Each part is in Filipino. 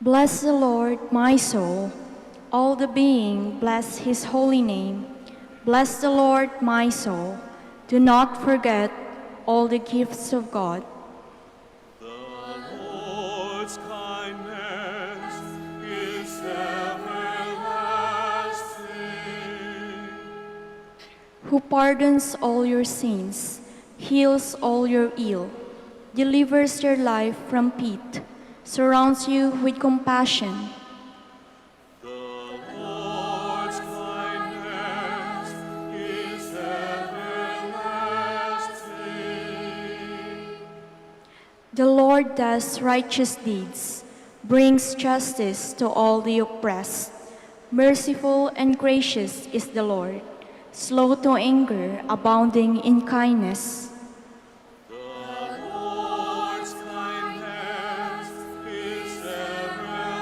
Bless the Lord, my soul. All the being, bless his holy name. Bless the Lord, my soul. Do not forget all the gifts of God. The Lord's kindness is everlasting. Who pardons all your sins, heals all your ill, delivers your life from pit, surrounds you with compassion. The Lord's kindness is everlasting. The Lord does righteous deeds, brings justice to all the oppressed. Merciful and gracious is the Lord, slow to anger, abounding in kindness. The Lord's kindness is everlasting.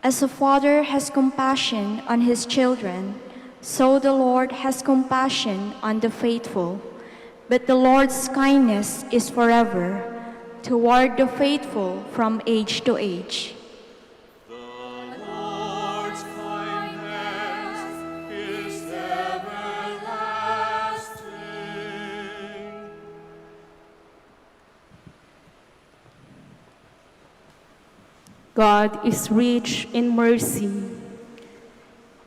As a father has compassion on his children, so the Lord has compassion on the faithful. But the Lord's kindness is forever, toward the faithful from age to age. The Lord's kindness is everlasting. God is rich in mercy.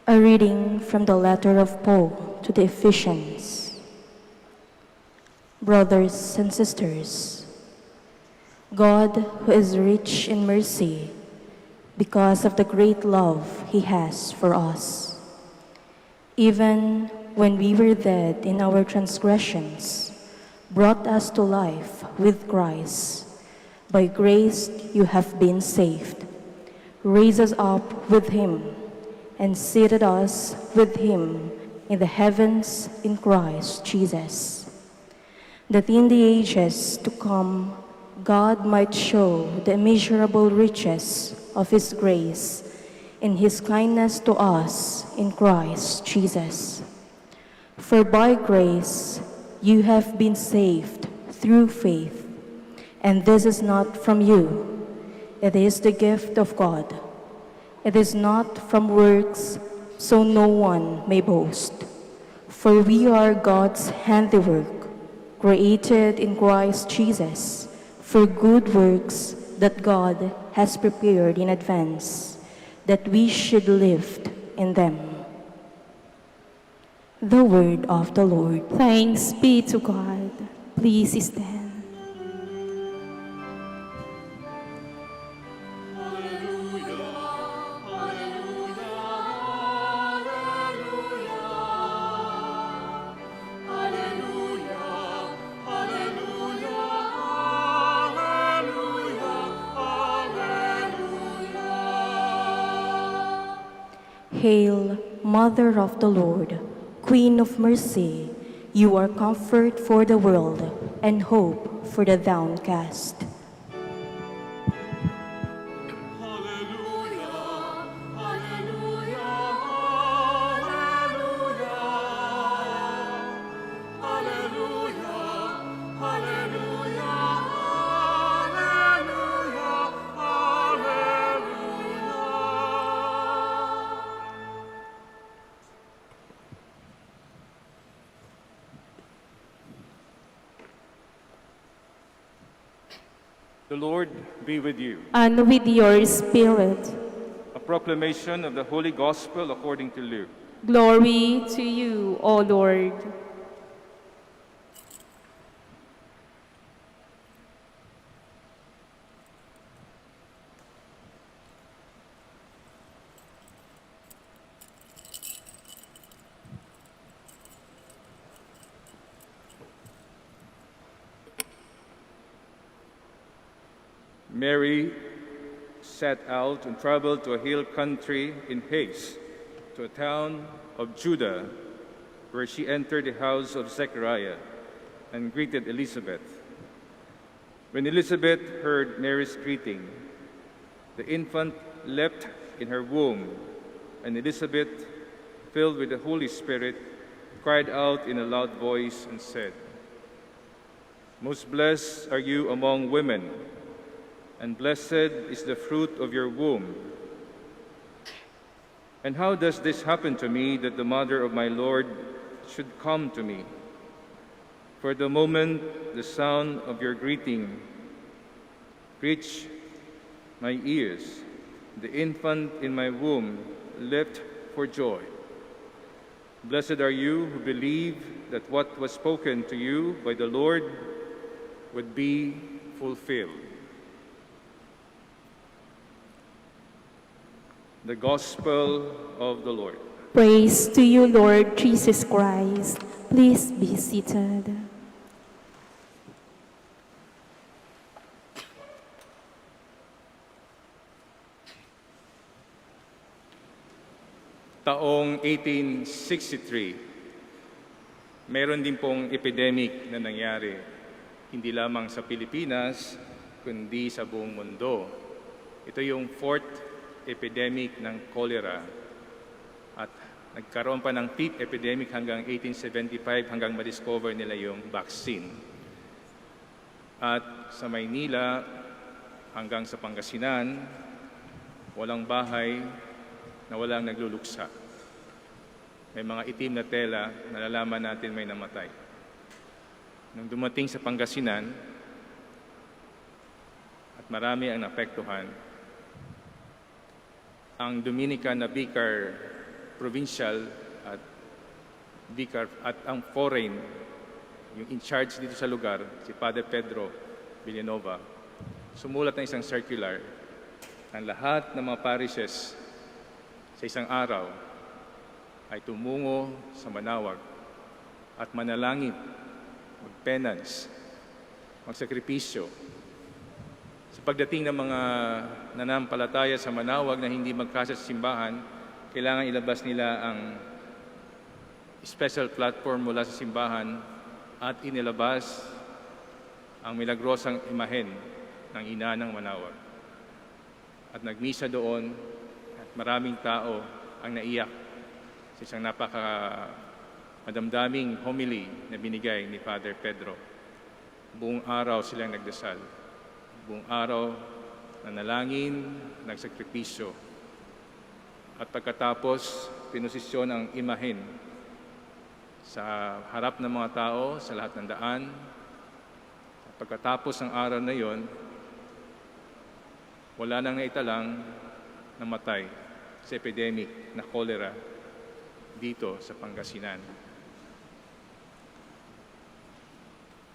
A reading from the letter of Paul to the Ephesians. Brothers and sisters, God, who is rich in mercy, because of the great love he has for us, even when we were dead in our transgressions, brought us to life with Christ. By grace you have been saved, raised us up with him, and seated us with him in the heavens in Christ Jesus, that in the ages to come God might show the immeasurable riches of his grace in his kindness to us in Christ Jesus. For by grace you have been saved through faith, and this is not from you, it is the gift of God. It is not from works, so no one may boast. For we are God's handiwork, created in Christ Jesus for good works that God has prepared in advance, that we should live in them. The word of the Lord. Thanks be to God. Please stand. Hail, Mother of the Lord, Queen of mercy, you are comfort for the world and hope for the downcast. The Lord be with you. And with your spirit. A proclamation of the Holy Gospel according to Luke. Glory to you, O Lord. Mary set out and traveled to a hill country in haste, to a town of Judah, where she entered the house of Zechariah and greeted Elizabeth. When Elizabeth heard Mary's greeting, the infant leapt in her womb, and Elizabeth, filled with the Holy Spirit, cried out in a loud voice and said, Most blessed are you among women, and blessed is the fruit of your womb. And how does this happen to me, that the mother of my Lord should come to me? For the moment the sound of your greeting reached my ears, the infant in my womb leapt for joy. Blessed are you who believe that what was spoken to you by the Lord would be fulfilled. The Gospel of the Lord. Praise to you, Lord Jesus Christ. Please be seated. Taong 1863, meron din pong epidemic na nangyari, hindi lamang sa Pilipinas, kundi sa buong mundo. Ito yung fourth epidemic ng cholera at nagkaroon pa ng fifth epidemic hanggang 1875 hanggang ma-discover nila yung vaccine. At sa Maynila hanggang sa Pangasinan, walang bahay na walang nagluluksa. May mga itim na tela, nalalaman natin may namatay. Nung dumating sa Pangasinan, at marami ang naapektuhan, ang Dominican na Vicar Provincial at Vicar at ang foreign, yung in charge dito sa lugar, si Padre Pedro Villanova, sumulat ng isang circular ng lahat ng mga parishes sa isang araw ay tumungo sa Manaoag at manalangin, mag-penance, magsakripisyo. Sa pagdating ng mga nanampalataya sa Manaoag na hindi magkasya sa simbahan, kailangan ilabas nila ang special platform mula sa simbahan at inilabas ang milagrosang imahen ng ina ng Manaoag. At nagmisa doon, maraming tao ang naiyak sa isang madamdaming homily na binigay ni Father Pedro. Buong araw silang nagdasal. Buong araw nanalangin, nagsakripisyo. At pagkatapos, pinusisyon ang imahen sa harap ng mga tao, sa lahat ng daan. At pagkatapos ng araw na yon, wala nang naitalang namatay sa epidemic na cholera dito sa Pangasinan.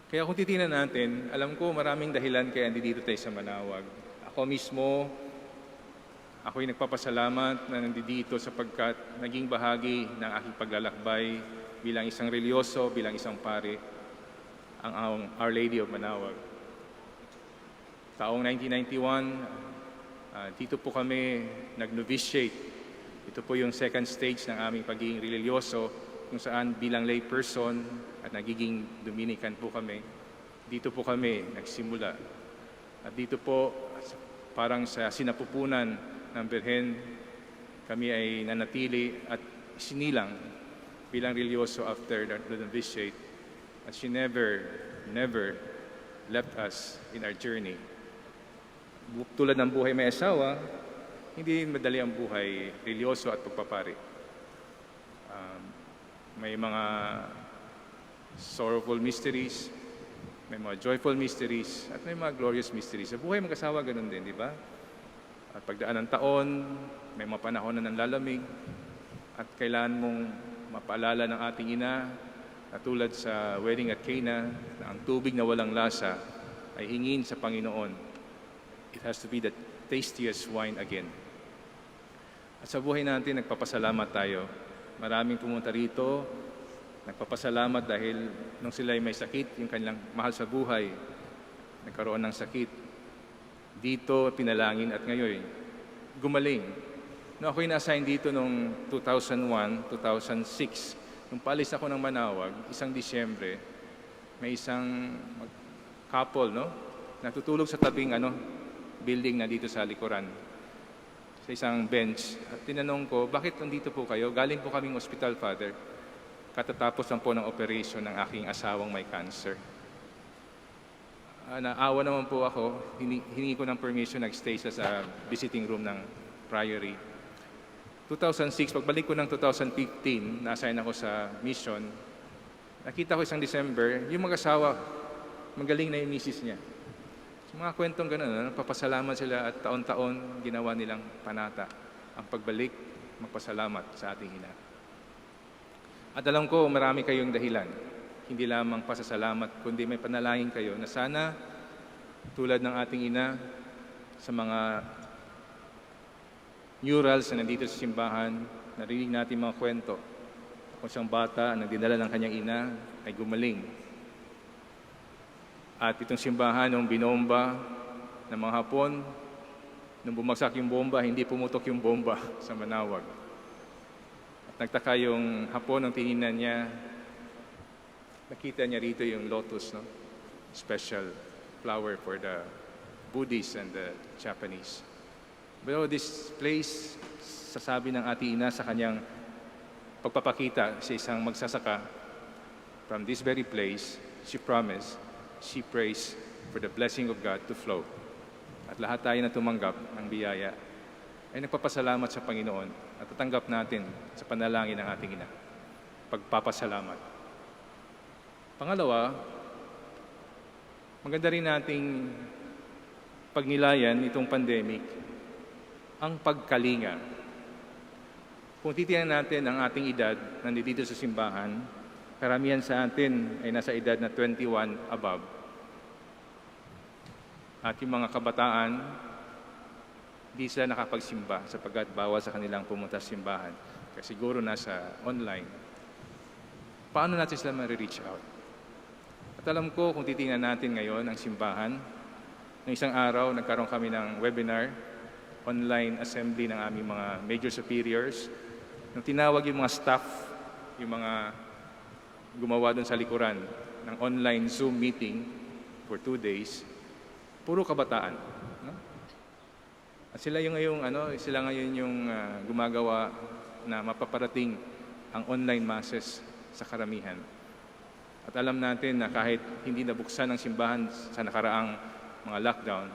Kaya kung titingnan natin, alam ko maraming dahilan kaya nandito tayo sa Manaoag. Ako mismo, ako'y nagpapasalamat na nandito sapagkat naging bahagi ng aking paglalakbay bilang isang religyoso, bilang isang pari, ang Our Lady of Manaoag. Taong 1991, dito po kami nag-novitiate. Ito po yung second stage ng aming pagiging religyoso kung saan bilang lay person at nagiging Dominican po kami. Dito po kami nagsimula. At dito po, parang sa sinapupunan ng Birhen, kami ay nanatili at sinilang bilang religyoso after the novitiate. At she never left us in our journey. Tulad ng buhay may asawa, hindi madali ang buhay religyoso at pagpapari. May mga sorrowful mysteries, may mga joyful mysteries, at may mga glorious mysteries. Sa buhay mag-asawa, ganun din, di ba? At pagdaan ng taon, may mga panahon na nanlalamig, at kailangan mong mapaalala ng ating ina, na tulad sa wedding at Cana, na ang tubig na walang lasa ay hingin sa Panginoon. It has to be the tastiest wine again. At sa buhay natin, nagpapasalamat tayo. Maraming pumunta rito, nagpapasalamat dahil nung sila ay may sakit, yung kanilang mahal sa buhay, nagkaroon ng sakit. Dito, pinalangin at ngayon, gumaling. No, ako'y na-assign dito noong 2001, 2006. Nung paalis ako ng Manaoag, isang Disyembre, may isang couple, no? Natutulog sa tabing building na dito sa likuran, sa isang bench. At tinanong ko, bakit nandito po kayo? Galing po kaming hospital, Father. Katatapos lang po ng operation ng aking asawang may cancer. naawa naman po ako, hiningi ko ng permission, nag-stay siya sa visiting room ng priory. 2006, pagbalik ko ng 2015, na-assign ako sa mission, nakita ko isang December, yung mag-asawa, magaling na yung misis niya. So, mga kwentong gano'n, papasalamat sila at taon-taon ginawa nilang panata ang pagbalik, magpasalamat sa ating ina. At alam ko, marami kayong dahilan. Hindi lamang pasasalamat, kundi may panalangin kayo na sana, tulad ng ating ina, sa mga murals na nandito sa simbahan, narinig natin mga kwento. Kung siyang bata na dinala ng kanyang ina ay gumaling. At itong simbahan, nung binomba ng mga Hapon, nung bumagsak yung bomba, hindi pumutok yung bomba sa Manaoag. At nagtaka yung Hapon, nung tinignan niya, nakita niya rito yung lotus, no? Special flower for the Buddhists and the Japanese. But this place, sasabi ng ating ina sa kanyang pagpapakita sa isang magsasaka, from this very place, she promised, she prays for the blessing of God to flow. At lahat tayo na tumanggap ng biyaya ay nagpapasalamat sa Panginoon at tatanggap natin sa panalangin ng ating ina. Pagpapasalamat. Pangalawa, maganda rin nating pagnilayan itong pandemic, ang pagkalinga. Kung titingnan natin ang ating edad nandito sa simbahan, karamihan sa atin ay nasa edad na 21 above. At yung mga kabataan, di sila nakapagsimba sapagkat bawal sa kanilang pumunta sa simbahan. Kasi siguro nasa online. Paano natin sila ma-reach out? At alam ko, kung titingnan natin ngayon ang simbahan, ng isang araw, nagkaroon kami ng webinar, online assembly ng aming mga major superiors. Nung tinawag yung mga staff, yung mga gumawa doon sa likuran ng online Zoom meeting for 2 days, puro kabataan. No? At sila ngayon yung gumagawa na mapaparating ang online masses sa karamihan. At alam natin na kahit hindi nabuksan ang simbahan sa nakaraang mga lockdown,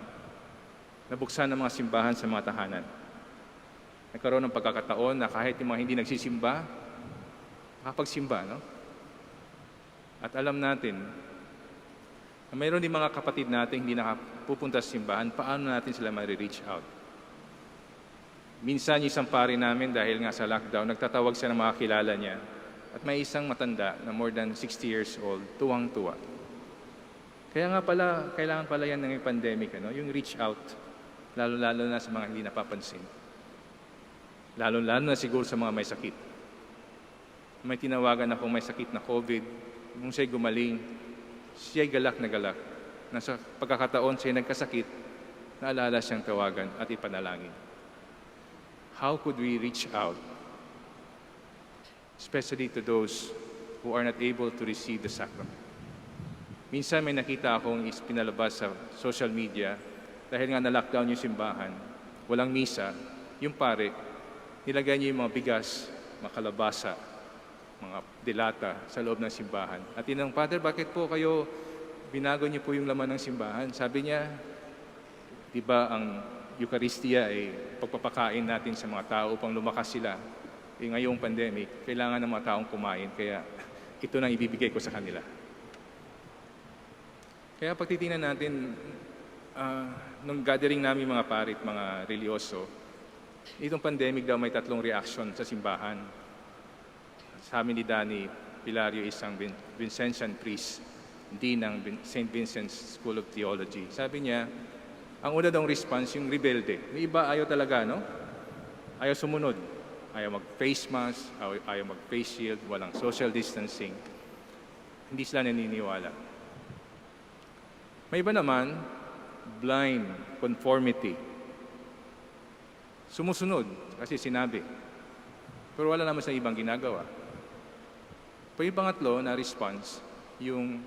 nabuksan ang mga simbahan sa mga tahanan. Nagkaroon ng pagkakataon na kahit yung mga hindi nagsisimba, makapagsimba, no? At alam natin na mayroon din mga kapatid natin hindi nakapupunta sa simbahan, paano natin sila ma-reach out? Minsan yung isang pare namin dahil nga sa lockdown, nagtatawag siya ng mga kilala niya. At may isang matanda na more than 60 years old, tuwang-tuwa. Kaya nga pala, kailangan pala yan ng pandemic, yung reach out, lalo-lalo na sa mga hindi napapansin. Lalo-lalo na siguro sa mga may sakit. May tinawagan akong may sakit na COVID, nung siya'y gumaling, siya'y galak na galak. Nasa pagkakataon siya'y nagkasakit, naalala siyang tawagan at ipanalangin. How could we reach out? Especially to those who are not able to receive the sacrament. Minsan may nakita akong pinalabas sa social media dahil nga na-lockdown yung simbahan, walang misa, yung pare, nilagay niyo yung mga bigas, mga kalabasa, mga dilata sa loob ng simbahan. At tinanong, Father, bakit po kayo binago niyo po yung laman ng simbahan? Sabi niya, di ba ang Eucharistia ay pagpapakain natin sa mga tao upang lumakas sila. Ngayong pandemic, kailangan ng mga taong kumain, kaya ito nang ibibigay ko sa kanila. Kaya pag titingnan natin, nung gathering namin mga parit, mga religyoso, itong pandemic daw may 3 reaction sa simbahan. Sa amin ni Danny Pilario, isang Vincentian priest, dean ng St. Vincent's School of Theology. Sabi niya, ang una daw response, yung rebelde. May iba ayaw talaga, no? Ayaw sumunod. Ayaw mag-face mask, ayaw mag-face shield, walang social distancing. Hindi sila naniniwala. May iba naman, blind conformity. Sumusunod kasi sinabi. Pero wala naman sa ibang ginagawa. Pero yung pangatlo na response, yung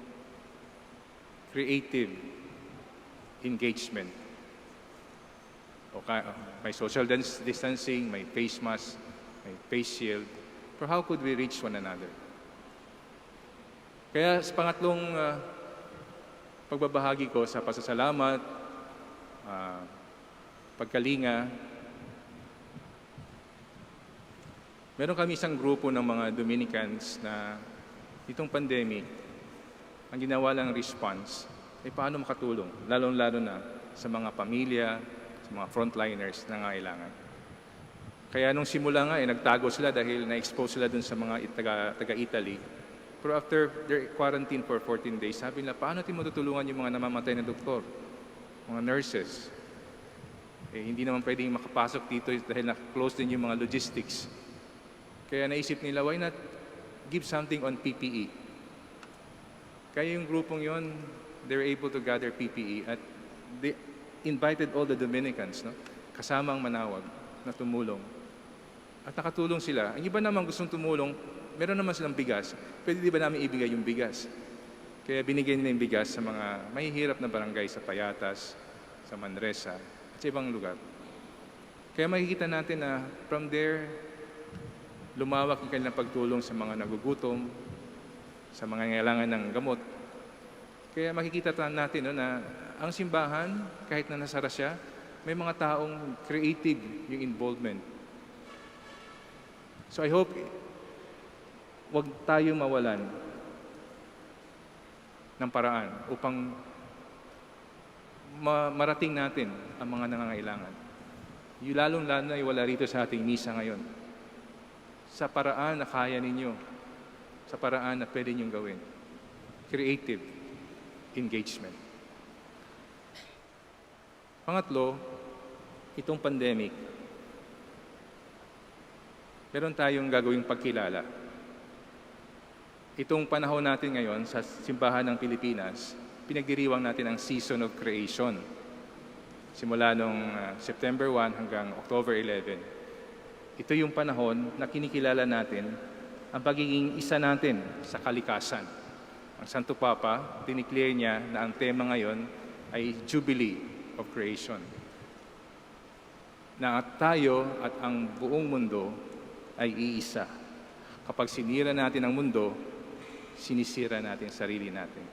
creative engagement. May social distancing, may face mask, may face shield. But how could we reach one another? Kaya sa pangatlong pagbabahagi ko sa pasasalamat, pagkalinga. Meron kami isang grupo ng mga Dominicans na itong pandemic, ang ginawa lang response ay paano makatulong, lalong-lalo na sa mga pamilya, sa mga frontliners na nangangailangan. Kaya nung simula nga, nagtago sila dahil na-expose sila dun sa mga taga-Italy. Pero after their quarantine for 14 days, sabi nila, paano natin matutulungan yung mga namamatay na doktor, mga nurses? Hindi naman pwedeng makapasok dito dahil na-close din yung mga logistics. Kaya naisip nila, why not give something on PPE? Kaya yung grupong yon, they're able to gather PPE at they invited all the Dominicans, no? Kasama ang Manaoag na tumulong. At nakatulong sila. Ang iba naman gustong tumulong, meron naman silang bigas. Pwede di ba namin ibigay yung bigas? Kaya binigay nila yung bigas sa mga mahihirap na barangay sa Payatas, sa Manresa, at sa ibang lugar. Kaya makikita natin na from there, lumawak yung kanilang pagtulong sa mga nagugutom, sa mga ngailangan ng gamot. Kaya makikita natin no, na ang simbahan, kahit na nasara siya, may mga taong creative yung involvement. So I hope wag tayong mawalan ng paraan upang marating natin ang mga nangangailangan. Yung lalong-lalo na wala rito sa ating misa ngayon. Sa paraan na kaya ninyo, sa paraan na pwede ninyong gawin. Creative engagement. Pangatlo, itong pandemic, meron tayong gagawing pagkilala. Itong panahon natin ngayon sa simbahan ng Pilipinas, pinagdiriwang natin ang Season of Creation. Simula nung September 1 hanggang October 11. Ito yung panahon na kinikilala natin ang pagiging isa natin sa kalikasan. Ang Santo Papa, diniclare niya na ang tema ngayon ay Jubilee of Creation. Na tayo at ang buong mundo ay iisa. Kapag sinira natin ang mundo, sinisira natin sarili natin.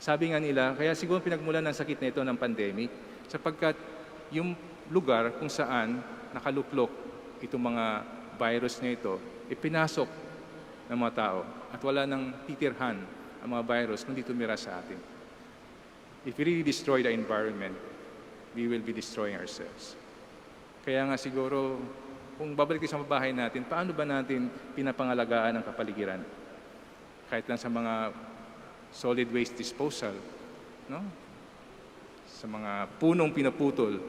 Sabi nga nila, kaya siguro pinagmulan ng sakit na ito ng pandemic, sapagkat yung lugar kung saan nakaluklok itong mga virus na ito, ipinasok ng mga tao at wala nang titirhan ang mga virus kundi tumira sa atin. If we really destroy the environment, we will be destroying ourselves. Kaya nga siguro, kung babalik sa bahay natin, paano ba natin pinapangalagaan ang kapaligiran? Kahit lang sa mga solid waste disposal, no? Sa mga punong pinaputol,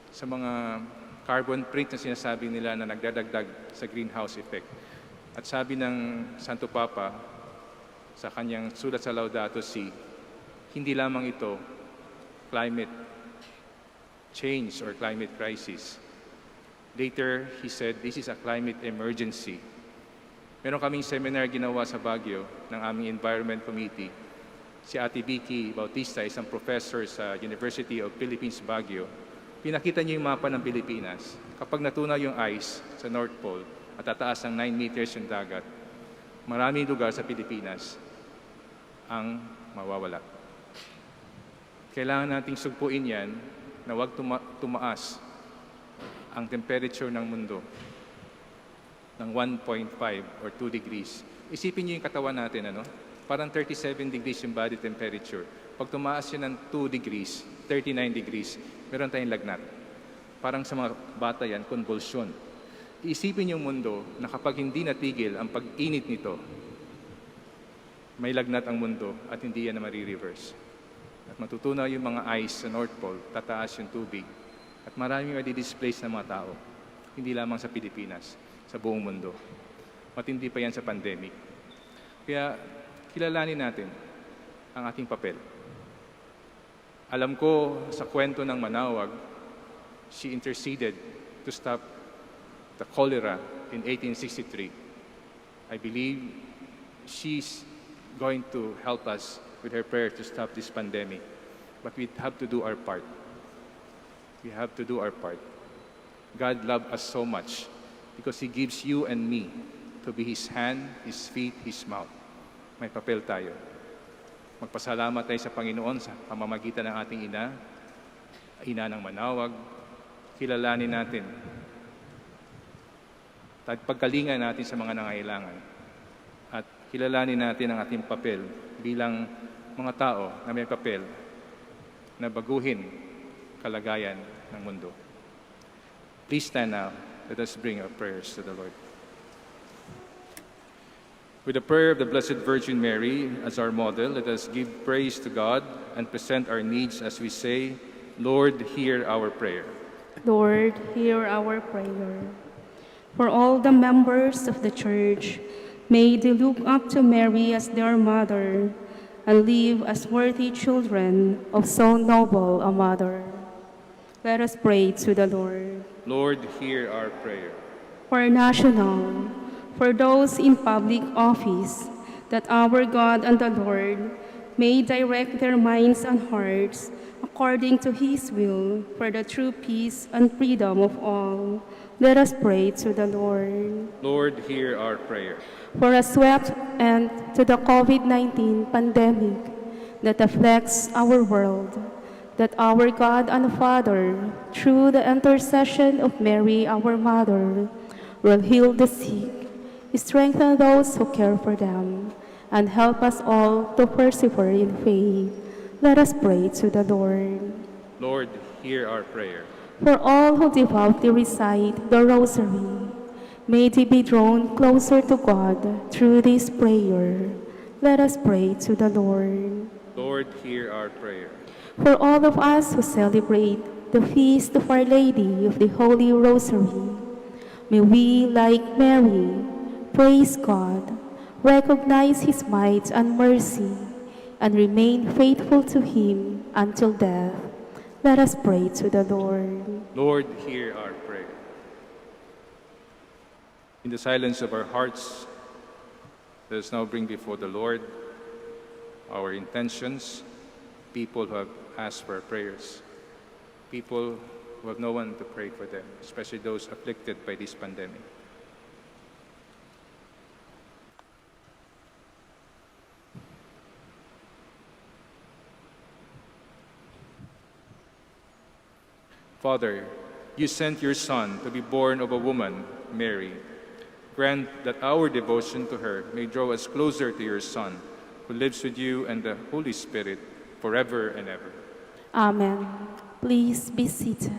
sa mga carbon print na sinasabi nila na nagdadagdag sa greenhouse effect. At sabi ng Santo Papa sa kanyang sulat sa Laudato Si, hindi lamang ito climate change or climate crisis. Later, he said, this is a climate emergency. Meron kaming seminar ginawa sa Baguio ng aming Environment Committee. Si Ate Vicky Bautista, isang professor sa University of Philippines, Baguio. Pinakita niyo yung mapa ng Pilipinas. Kapag natunaw yung ice sa North Pole at tataas ng 9 meters yung dagat, maraming lugar sa Pilipinas ang mawawala. Kailangan nating sugpuin yan na huwag tumaas ang temperature ng mundo ng 1.5 or 2 degrees. Isipin niyo yung katawan natin, ano? Parang 37 degrees yung body temperature. Pag tumaas yun ng 2 degrees, 39 degrees, meron tayong lagnat. Parang sa mga bata yan, convulsion. Iisipin yung mundo na kapag hindi natigil ang pag-init nito, may lagnat ang mundo at hindi yan na marireverse. At matutunaw yung mga ice sa North Pole, tataas yung tubig, at maraming madi-displace na mga tao. Hindi lamang sa Pilipinas, sa buong mundo. Matindi pa yan sa pandemic. Kaya kilalanin natin ang ating papel. Alam ko sa kwento ng Manaoag, she interceded to stop the cholera in 1863. I believe she's going to help us with her prayer to stop this pandemic. But we have to do our part. We have to do our part. God loved us so much because He gives you and me to be His hand, His feet, His mouth. May papel tayo. Magpasalamat tayo sa Panginoon sa pamamagitan ng ating ina ng Manaoag. Kilalanin natin at pagkalingan natin sa mga nangailangan. At kilalanin natin ang ating papel bilang mga tao na may papel na baguhin kalagayan ng mundo. Please stand now. Let us bring our prayers to the Lord. With the prayer of the Blessed Virgin Mary as our model, let us give praise to God and present our needs as we say, Lord, hear our prayer. Lord, hear our prayer. For all the members of the Church, may they look up to Mary as their mother and live as worthy children of so noble a mother. Let us pray to the Lord. Lord, hear our prayer. For national, for those in public office, that our God and the Lord may direct their minds and hearts according to His will for the true peace and freedom of all. Let us pray to the Lord. Lord, hear our prayer. For a swift end to the COVID-19 pandemic that afflicts our world, that our God and Father, through the intercession of Mary, our Mother, will heal the sick, strengthen those who care for them, and help us all to persevere in faith. Let us pray to the Lord. Lord, hear our prayer. For all who devoutly recite the Rosary, may they be drawn closer to God through this prayer. Let us pray to the Lord. Lord, hear our prayer. For all of us who celebrate the feast of Our Lady of the Holy Rosary, may we, like Mary, praise God, recognize His might and mercy, and remain faithful to Him until death. Let us pray to the Lord. Lord, hear our prayer. In the silence of our hearts, let us now bring before the Lord our intentions, people who have asked for our prayers, people who have no one to pray for them, especially those afflicted by this pandemic. Father, you sent your Son to be born of a woman, Mary. Grant that our devotion to her may draw us closer to your Son, who lives with you and the Holy Spirit forever and ever. Amen. Please be seated.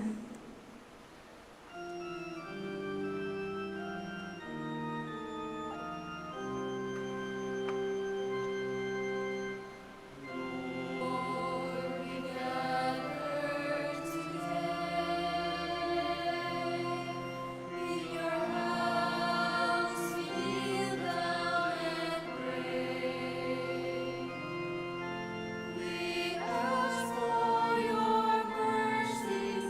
We ask for your mercies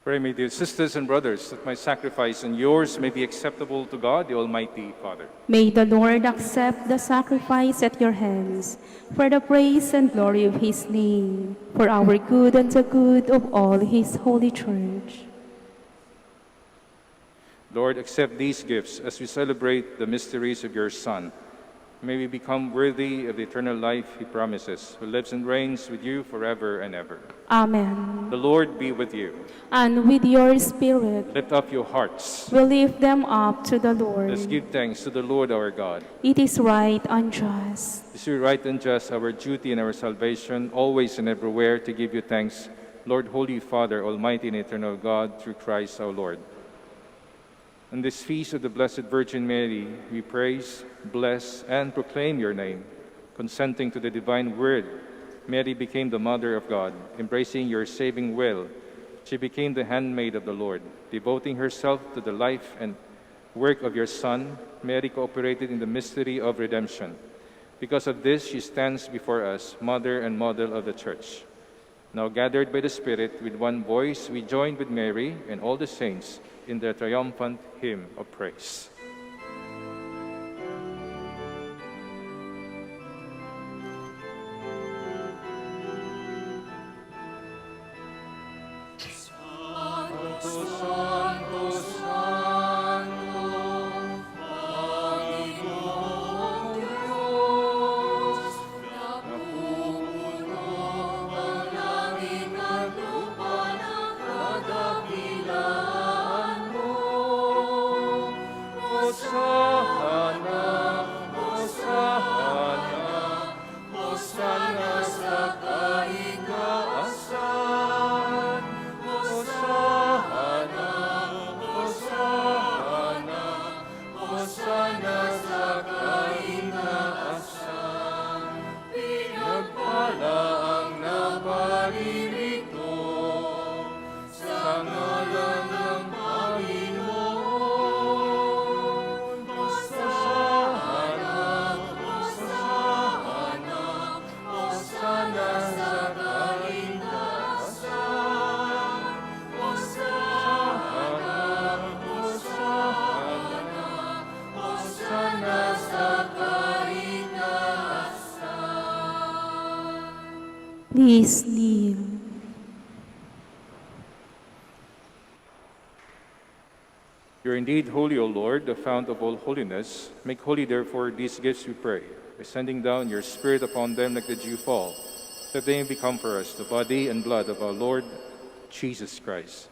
Pray, my dear sisters and brothers, that my sacrifice and yours may be acceptable to God, the Almighty Father. May the Lord accept the sacrifice at your hands for the praise and glory of his name, for our good and the good of all his holy church. Lord, accept these gifts as we celebrate the mysteries of your Son. May we become worthy of the eternal life he promises, who lives and reigns with you forever and ever. Amen. The Lord be with you. And with your spirit, Lift up your hearts. we lift them up to the Lord. Let's give thanks to the Lord our God. It is right and just. It is right and just, our duty and our salvation, always and everywhere to give you thanks, Lord, Holy Father, Almighty and eternal God, through Christ our Lord. On this feast of the Blessed Virgin Mary, we praise, bless, and proclaim your name. Consenting to the divine word, Mary became the Mother of God. Embracing your saving will, she became the handmaid of the Lord. Devoting herself to the life and work of your Son, Mary cooperated in the mystery of redemption. Because of this, she stands before us, Mother and Model of the Church. Now gathered by the Spirit with one voice, we join with Mary and all the saints in the triumphant hymn of praise. Please kneel. You are indeed holy, O Lord, the fount of all holiness. Make holy, therefore, these gifts, we pray, by sending down your Spirit upon them like the dew fall, that they may become for us the body and blood of our Lord Jesus Christ.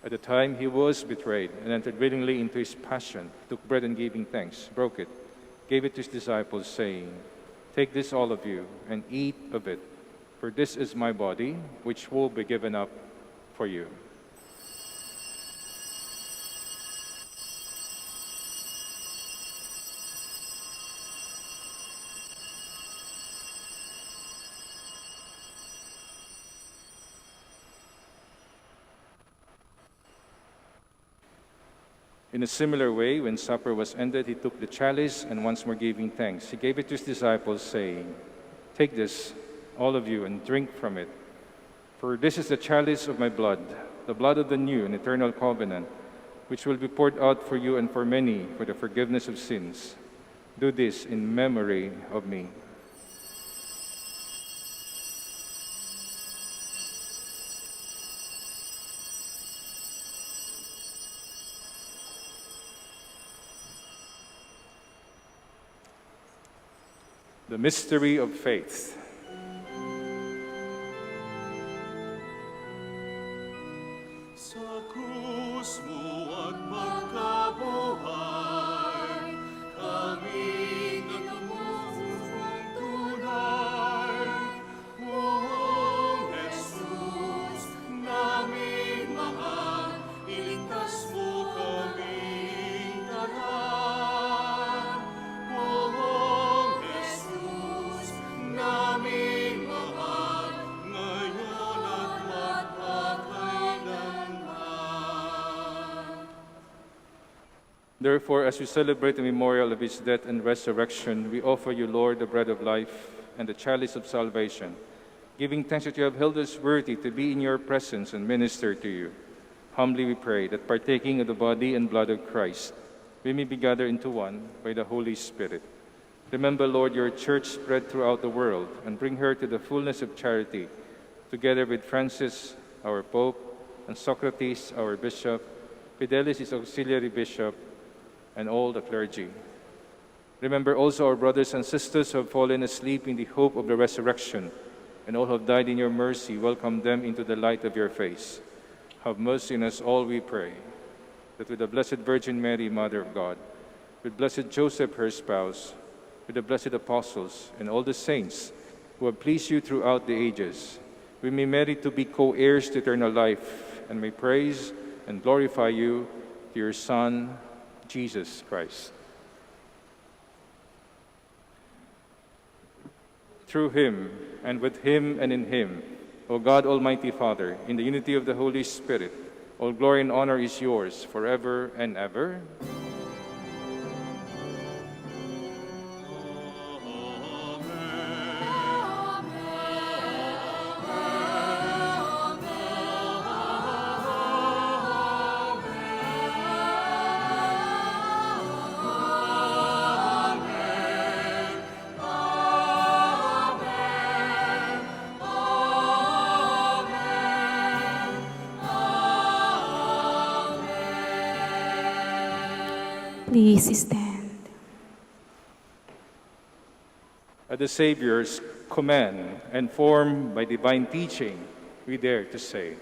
At the time he was betrayed and entered willingly into his passion, he took bread and giving thanks, broke it, gave it to his disciples, saying, "Take this, all of you, and eat of it, for this is my body, which will be given up for you." In a similar way, when supper was ended, he took the chalice and once more giving thanks, he gave it to his disciples, saying, "Take this, all of you, and drink from it. For this is the chalice of my blood, the blood of the new and eternal covenant, which will be poured out for you and for many for the forgiveness of sins. Do this in memory of me." The mystery of faith. Sa krus mo at magkabuhay, kami nagmumulong tunay. O Jesus, namin mahal, iligtas mo kaming tanan. O Jesus, namin mahal, ngayon at magpakailanman. Therefore, as we celebrate the memorial of his death and resurrection, we offer you, Lord, the bread of life and the chalice of salvation, giving thanks that you have held us worthy to be in your presence and minister to you. Humbly we pray that partaking of the body and blood of Christ, we may be gathered into one by the Holy Spirit. Remember, Lord, your church spread throughout the world, and bring her to the fullness of charity, together with Francis, our Pope, and Socrates, our Bishop, Fidelis, his auxiliary bishop, and all the clergy. Remember also our brothers and sisters who have fallen asleep in the hope of the resurrection, and all who have died in your mercy. Welcome them into the light of your face. Have mercy on us all, we pray, that with the Blessed Virgin Mary, Mother of God, with Blessed Joseph, her spouse, with the blessed apostles, and all the saints who have pleased you throughout the ages, we may merit to be co-heirs to eternal life, and may praise and glorify you through your Son, Jesus Christ. Through him, and with him, and in him, O God, Almighty Father, in the unity of the Holy Spirit, all glory and honor is yours forever and ever. Please stand. At the Savior's command and formed by divine teaching, we dare to say,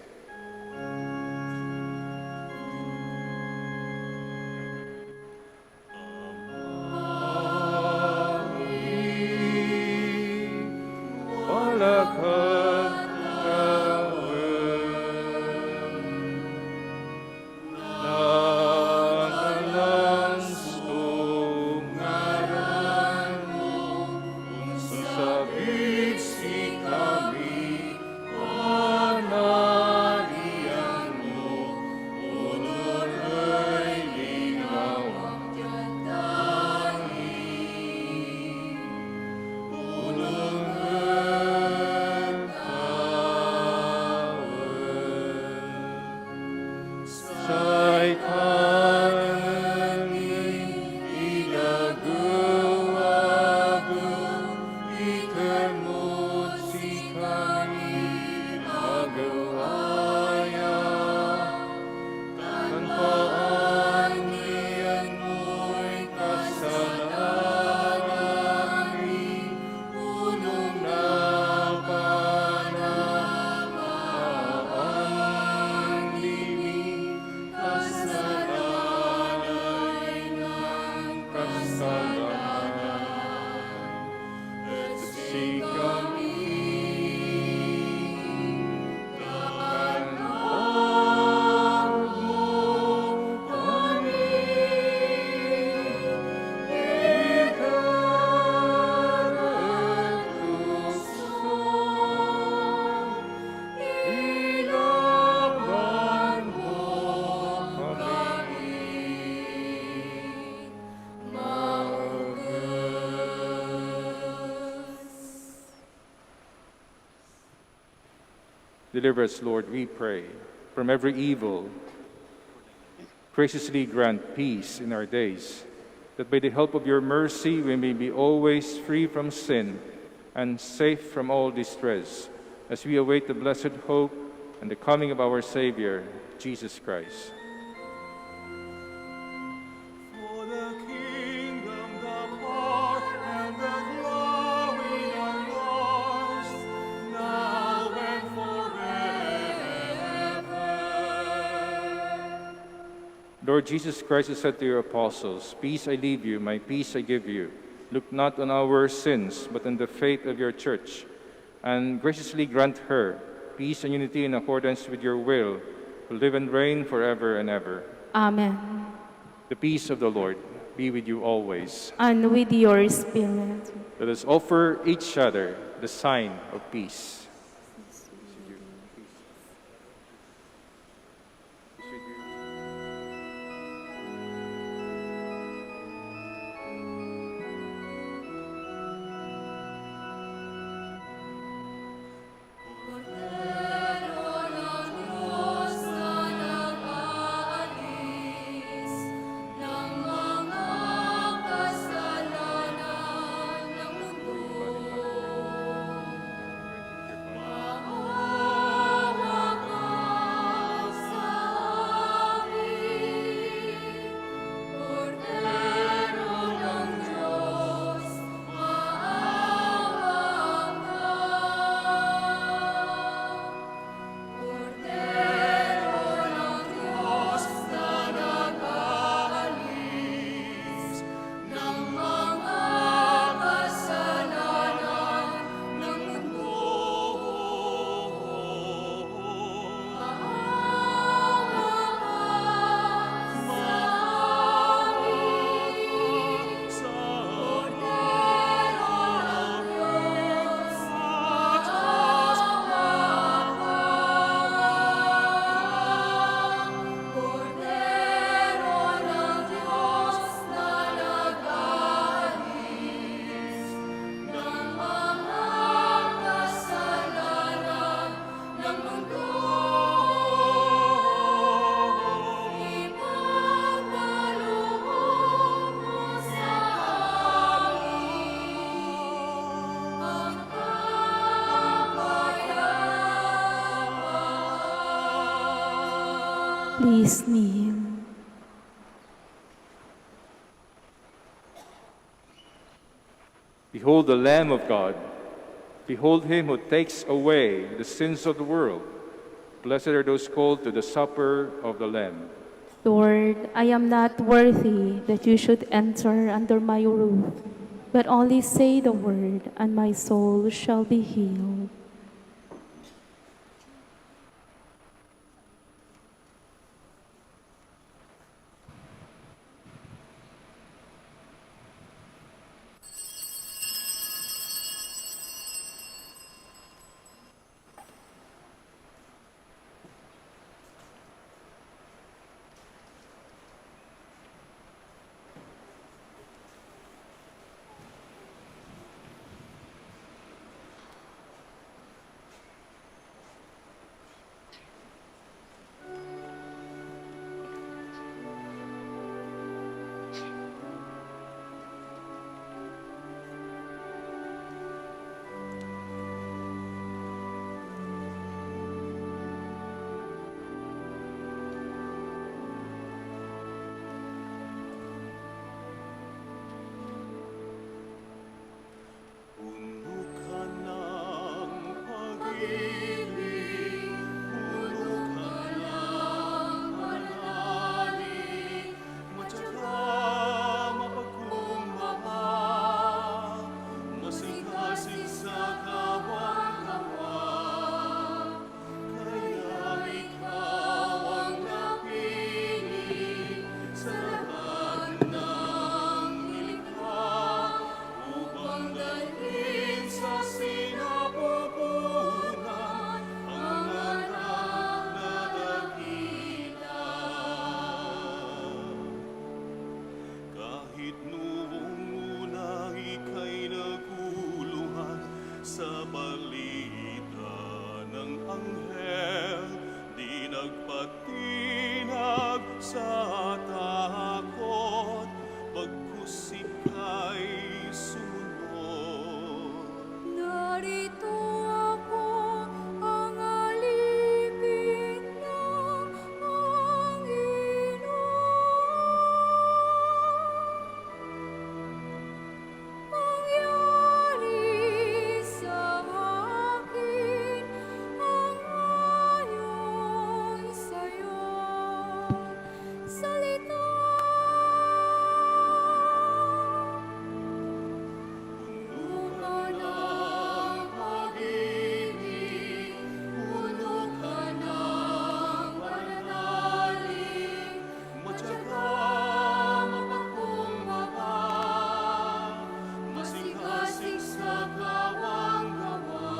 deliver us, Lord, we pray, from every evil. Graciously grant peace in our days, that by the help of your mercy we may be always free from sin and safe from all distress, as we await the blessed hope and the coming of our Savior, Jesus Christ. For the kingdom, the power, and the glory are yours, now and forever. Lord Jesus Christ has said to your apostles, "Peace I leave you, my peace I give you. Look not on our sins, but on the faith of your church, and graciously grant her peace and unity in accordance with your will, who live and reign forever and ever." Amen. The peace of the Lord be with you always. And with your spirit. Let us offer each other the sign of peace. Please kneel. Behold the Lamb of God. Behold him who takes away the sins of the world. Blessed are those called to the supper of the Lamb. Lord, I am not worthy that you should enter under my roof, but only say the word, and my soul shall be healed. Puno ka ng pag-ibig, puno ka ng pananalig, matyaga mapagkumbaba, masikasig sa kawang-kawa. Kaya ikaw ang napili sa lahat ng nilikha, upang dalhin sa sinapupunan ang anak na dakila. Kahit noong una ika'y naguluhan sa balita ng anghel, di nagpatinag sa takot, pagkus ika'y sumunod. Narito ako, ang alipin ng Panginoon. Mangyari sa akin ang ayon sa iyong salita. Puno ka ng pag-ibig, puno ka ng pananalig, matyaga mapagkumbaba, masikasig sa kawang-gawa.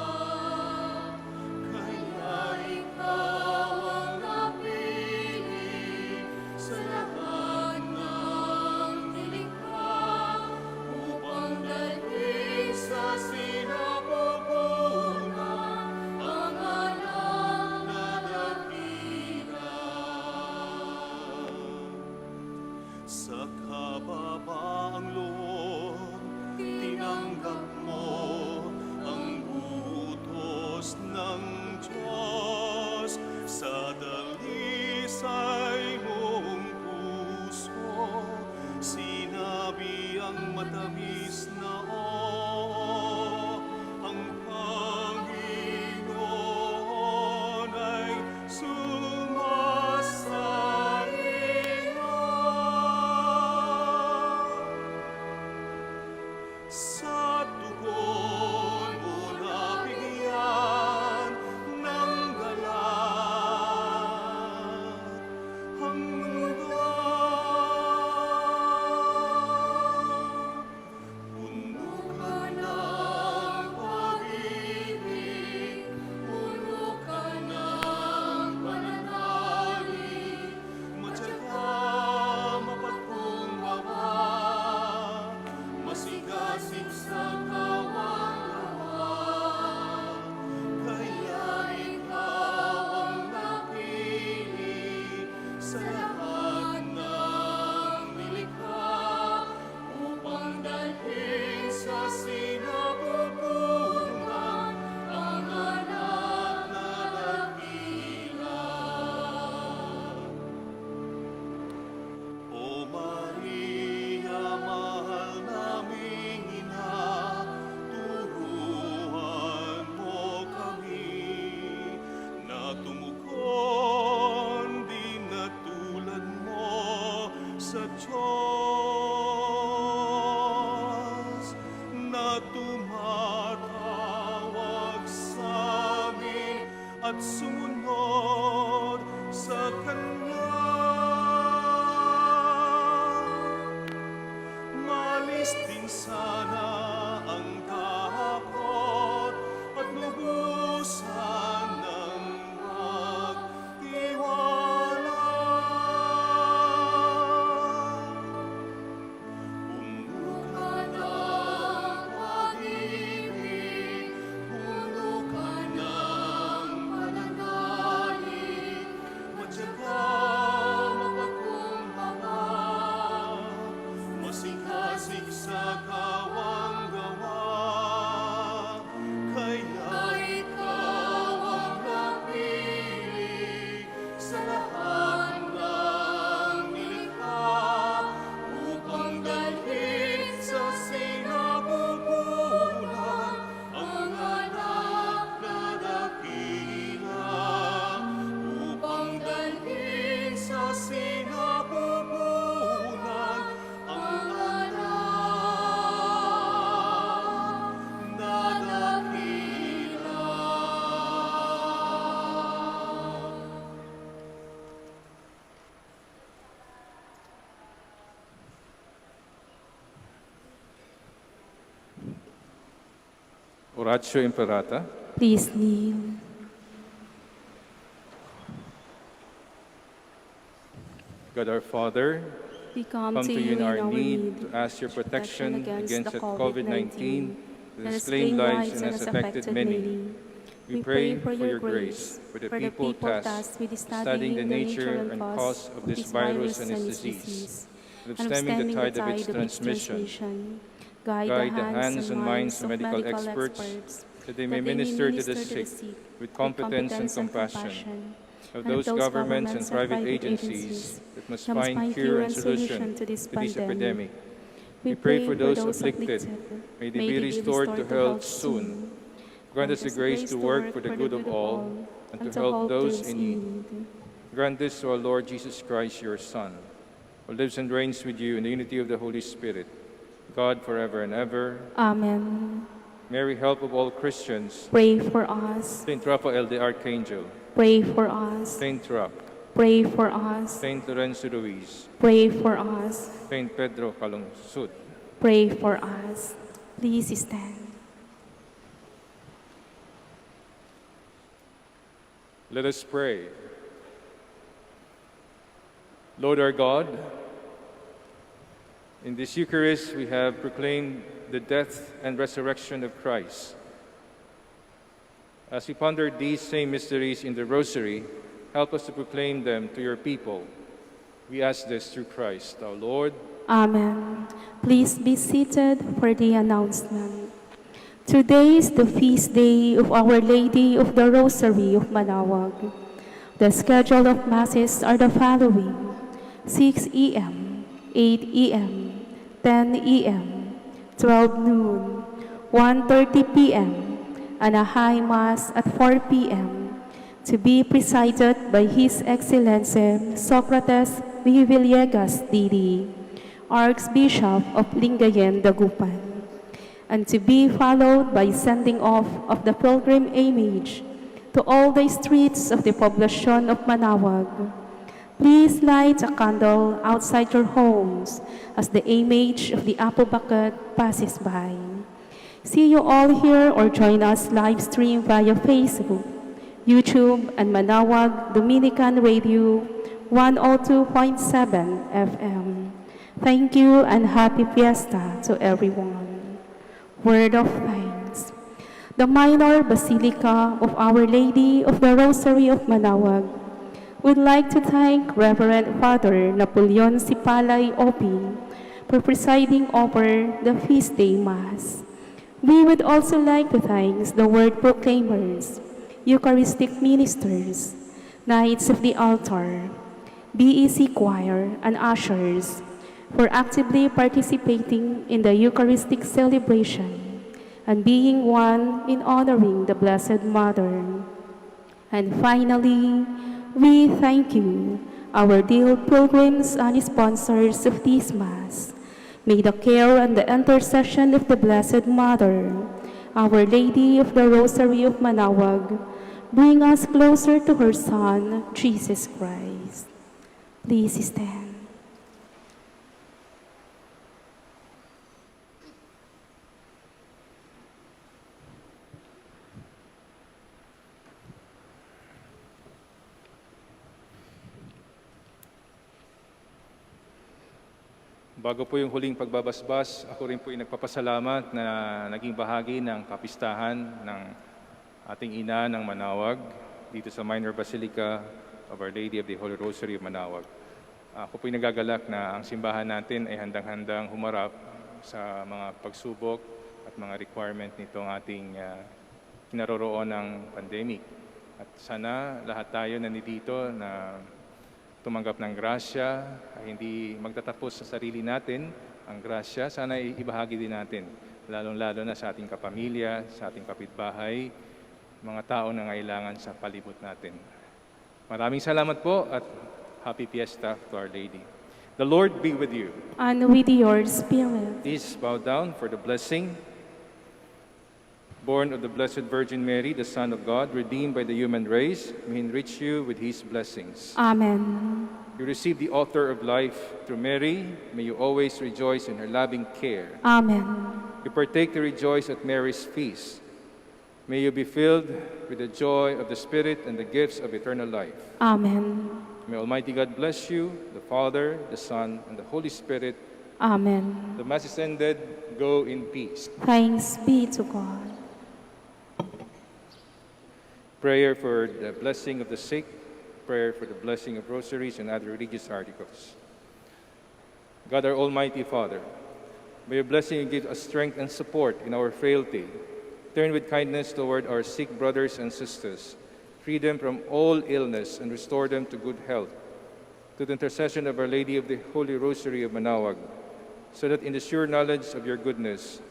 Kaya ikaw ang napili sa lahat ng nilikha, upang dalhin sa sinapupunan ang anak na dakila. Sa kababaang loob, tinanggap mo ang utos ng Diyos. Sa dalisay mong puso, sinabi ang matamis na oo. Ang Panginoon ay sumasailaw. Sa tugon mo nabigyan ng galak ang mundo. at sumunod sa Kanya. Malis din sana ang takot at lubusan ng magtiwala. Puno ka ng pag-ibig, puno ka ng pananalig, matyaga mapagkumbaba, masikasik sa kawang gawa. Kaya ikaw ang napili sa lahat ng nilikha upang dalhin sa sinapupunan ang anak na dakila. Upang dalhin sa sinapupunan ang anak na dakila. Oratio Imperata. Please kneel. God our Father, We come to you in our need to ask your protection against the COVID-19 that has claimed lives and has affected many. We pray for your grace for the people tasked with studying the nature and cause of this virus and its disease, and of stemming the tide of its transmission. Guide the hands and minds of medical experts that they may minister to the sick with competence and compassion, of those governments and private agencies that must find cure and solution to this epidemic. We pray for those afflicted. May they be restored to health soon. Grant us the grace to work for the good of all and to help those in need. Grant this to our Lord Jesus Christ, your Son, who lives and reigns with you in the unity of the Holy Spirit, God forever and ever. Amen. Mary, help of all Christians. Pray for us. Saint Raphael the Archangel. Pray for us. Saint Roch. Pray for us. Saint Lorenzo Ruiz. Pray for us. Saint Pedro Calungsod. Pray for us. Please stand. Let us pray. Lord our God, in this Eucharist we have proclaimed the death and resurrection of Christ. As we ponder these same mysteries in the Rosary, help us to proclaim them to your people. We ask this through Christ, our Lord. Amen. Please be seated for the announcement. Today is the feast day of Our Lady of the Rosary of Manaoag. The schedule of masses are the following: 6 a.m., 8 a.m., 10 a.m., 12 noon, 1:30 p.m., and a high mass at 4 p.m. to be presided by His Excellency Socrates V. Villegas, D.D., Archbishop of Lingayen, Dagupan, and to be followed by sending off of the pilgrim image to all the streets of the poblacion of Manaoag. Please light a candle outside your homes as the image of the apple bucket passes by. See you all here or join us live stream via Facebook, YouTube, and Manaoag Dominican Radio 102.7 FM. Thank you and happy fiesta to everyone. Word of thanks. The Minor Basilica of Our Lady of the Rosary of Manaoag would like to thank Reverend Father Napoleon Sipalay Opi for presiding over the Feast Day Mass. We would also like to thank the Word Proclaimers, Eucharistic Ministers, Knights of the Altar, BEC Choir, and Ushers for actively participating in the Eucharistic celebration and being one in honoring the Blessed Mother. And finally, we thank you, our dear pilgrims and sponsors of this Mass. May the care and the intercession of the Blessed Mother, Our Lady of the Rosary of Manaoag, bring us closer to her Son, Jesus Christ. Please stand. Bago po yung huling pagbabasbas, ako rin po ay nagpapasalamat na naging bahagi ng kapistahan ng ating ina ng Manaoag dito sa Minor Basilica of Our Lady of the Holy Rosary of Manaoag. Ako po ay nagagalak na ang simbahan natin ay handang-handang humarap sa mga pagsubok at mga requirement nitong ating kinaroroon ng pandemic. At sana lahat tayo nandito na tumanggap ng grasya, ay hindi magtatapos sa sarili natin ang grasya, sana ibahagi din natin, lalong-lalo na sa ating kapamilya, sa ating kapitbahay, mga tao na ngailangan sa palibot natin. Maraming salamat po at happy fiesta to Our Lady. The Lord be with you. And with your spirit. Please bow down for the blessing. Born of the Blessed Virgin Mary, the Son of God, redeemed by the human race, may He enrich you with His blessings. Amen. You receive the author of life through Mary. May you always rejoice in her loving care. Amen. You partake to rejoice at Mary's feast. May you be filled with the joy of the Spirit and the gifts of eternal life. Amen. May Almighty God bless you, the Father, the Son, and the Holy Spirit. Amen. The Mass is ended. Go in peace. Thanks be to God. Prayer for the blessing of the sick, prayer for the blessing of rosaries and other religious articles. God, our Almighty Father, may your blessing give us strength and support in our frailty. Turn with kindness toward our sick brothers and sisters. Free them from all illness and restore them to good health. To the intercession of Our Lady of the Holy Rosary of Manaoag, so that in the sure knowledge of your goodness,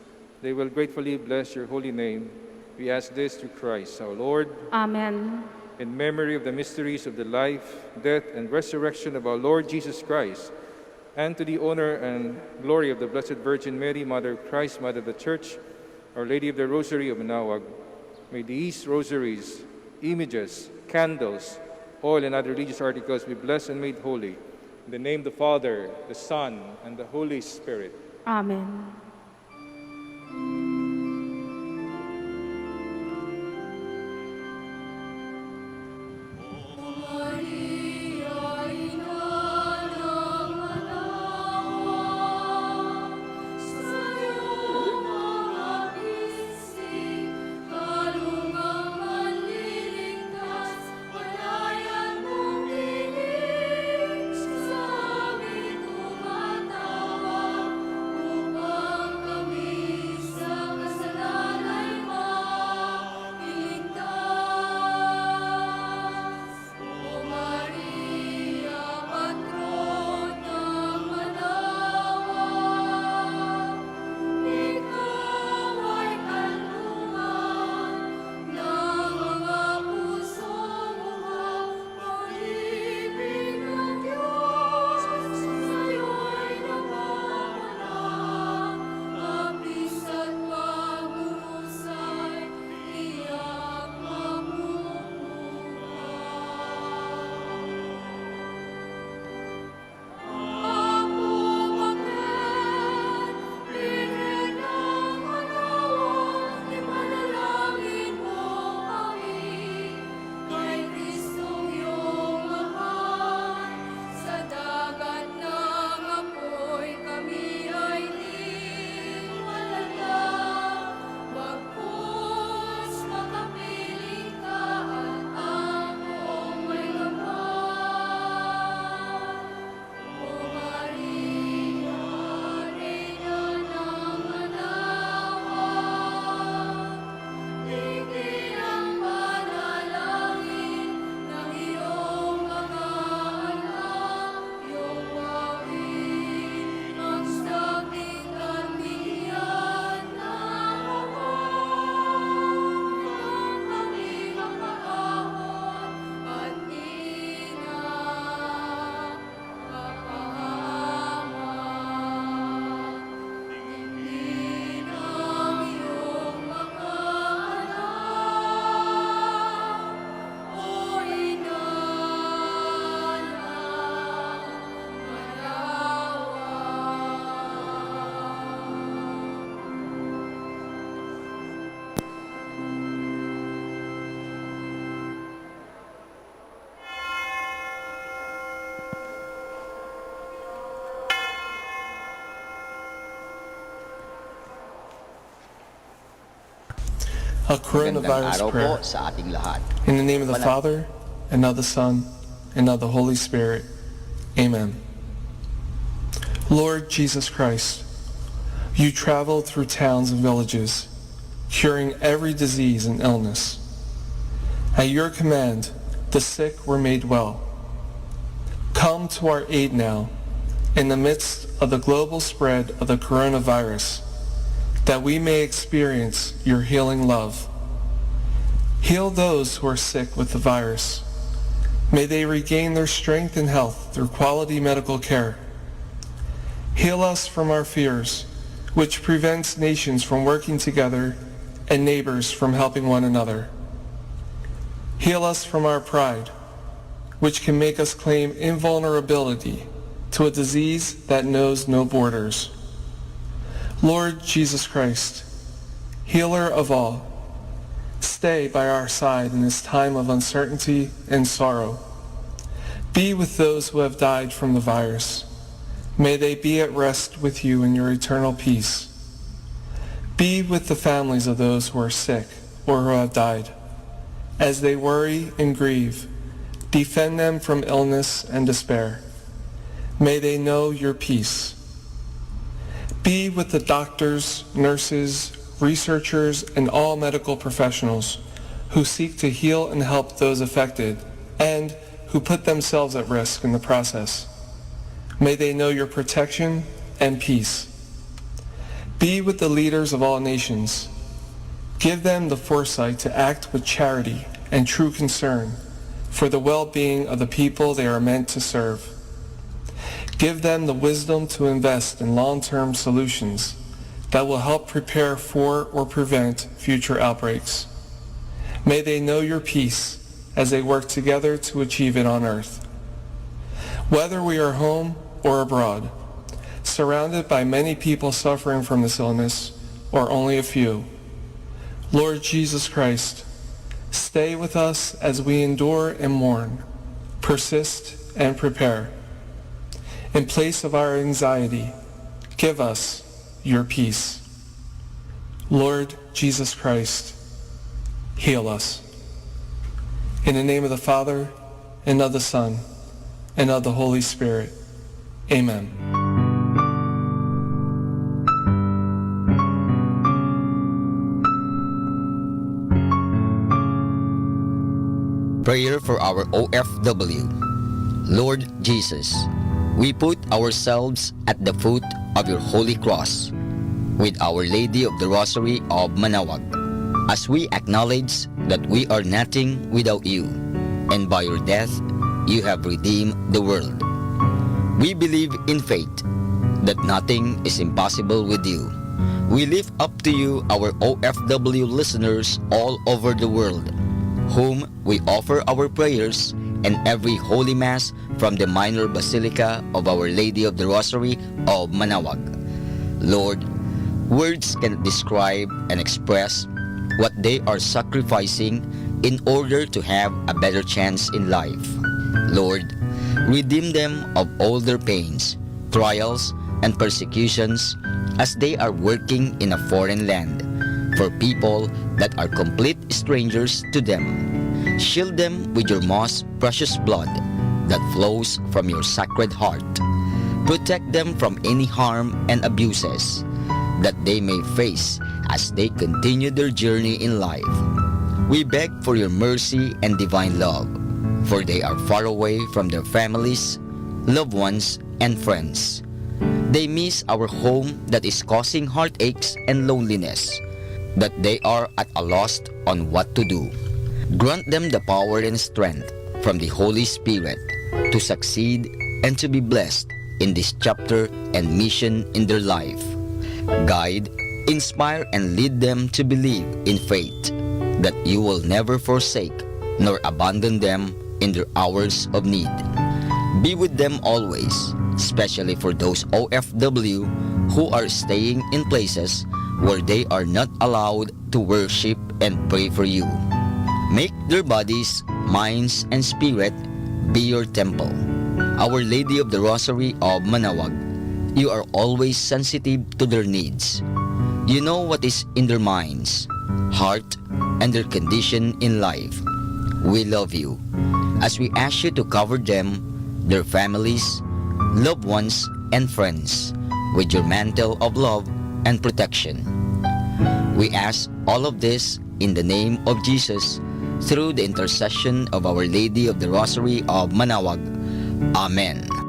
they will gratefully bless your holy name. We ask this through Christ, our Lord. Amen. In memory of the mysteries of the life, death, and resurrection of our Lord Jesus Christ, and to the honor and glory of the Blessed Virgin Mary, Mother of Christ, Mother of the Church, Our Lady of the Rosary of Manaoag, may these rosaries, images, candles, oil, and other religious articles be blessed and made holy. In the name of the Father, the Son, and the Holy Spirit. Amen. Sa A Magandang coronavirus araw po prayer. sa ating lahat. In the name of the Father, and of the Son, and of the Holy Spirit. Amen. Lord Jesus Christ, you traveled through towns and villages, curing every disease and illness. At your command, the sick were made well. Come to our aid now, in the midst of the global spread of the coronavirus, that we may experience your healing love. Heal those who are sick with the virus. May they regain their strength and health through quality medical care. Heal us from our fears, which prevents nations from working together and neighbors from helping one another. Heal us from our pride, which can make us claim invulnerability to a disease that knows no borders. Lord Jesus Christ, healer of all, stay by our side in this time of uncertainty and sorrow. Be with those who have died from the virus. May they be at rest with you in your eternal peace. Be with the families of those who are sick or who have died. As they worry and grieve, defend them from illness and despair. May they know your peace. Be with the doctors, nurses, researchers, and all medical professionals who seek to heal and help those affected and who put themselves at risk in the process. May they know your protection and peace. Be with the leaders of all nations. Give them the foresight to act with charity and true concern for the well-being of the people they are meant to serve. Give them the wisdom to invest in long-term solutions that will help prepare for or prevent future outbreaks. May they know your peace as they work together to achieve it on earth. Whether we are home or abroad, surrounded by many people suffering from this illness or only a few, Lord Jesus Christ, stay with us as we endure and mourn, persist and prepare. In place of our anxiety, give us your peace. Lord Jesus Christ, heal us. In the name of the Father, and of the Son, and of the Holy Spirit. Amen. Prayer for our OFW. Lord Jesus, we put ourselves at the foot of your holy cross with Our Lady of the Rosary of Manaoag, as we acknowledge that we are nothing without you, and by your death you have redeemed the world. We believe in faith that nothing is impossible with you. We lift up to you our OFW listeners all over the world, whom we offer our prayers and every Holy Mass from the Minor Basilica of Our Lady of the Rosary of Manaoag. Lord, words cannot describe and express what they are sacrificing in order to have a better chance in life. Lord, redeem them of all their pains, trials, and persecutions as they are working in a foreign land for people that are complete strangers to them. Shield them with your most precious blood that flows from your sacred heart. Protect them from any harm and abuses that they may face as they continue their journey in life. We beg for your mercy and divine love, for they are far away from their families, loved ones, and friends. They miss our home that is causing heartaches and loneliness, that they are at a loss on what to do. Grant them the power and strength from the Holy Spirit to succeed and to be blessed in this chapter and mission in their life. Guide, inspire, and lead them to believe in faith that you will never forsake nor abandon them in their hours of need. Be with them always, especially for those OFW who are staying in places where they are not allowed to worship and pray for you. Make their bodies, minds, and spirit be your temple. Our Lady of the Rosary of Manaoag, you are always sensitive to their needs. You know what is in their minds, heart, and their condition in life. We love you, as we ask you to cover them, their families, loved ones, and friends with your mantle of love and protection. We ask all of this in the name of Jesus, through the intercession of Our Lady of the Rosary of Manaoag. Amen.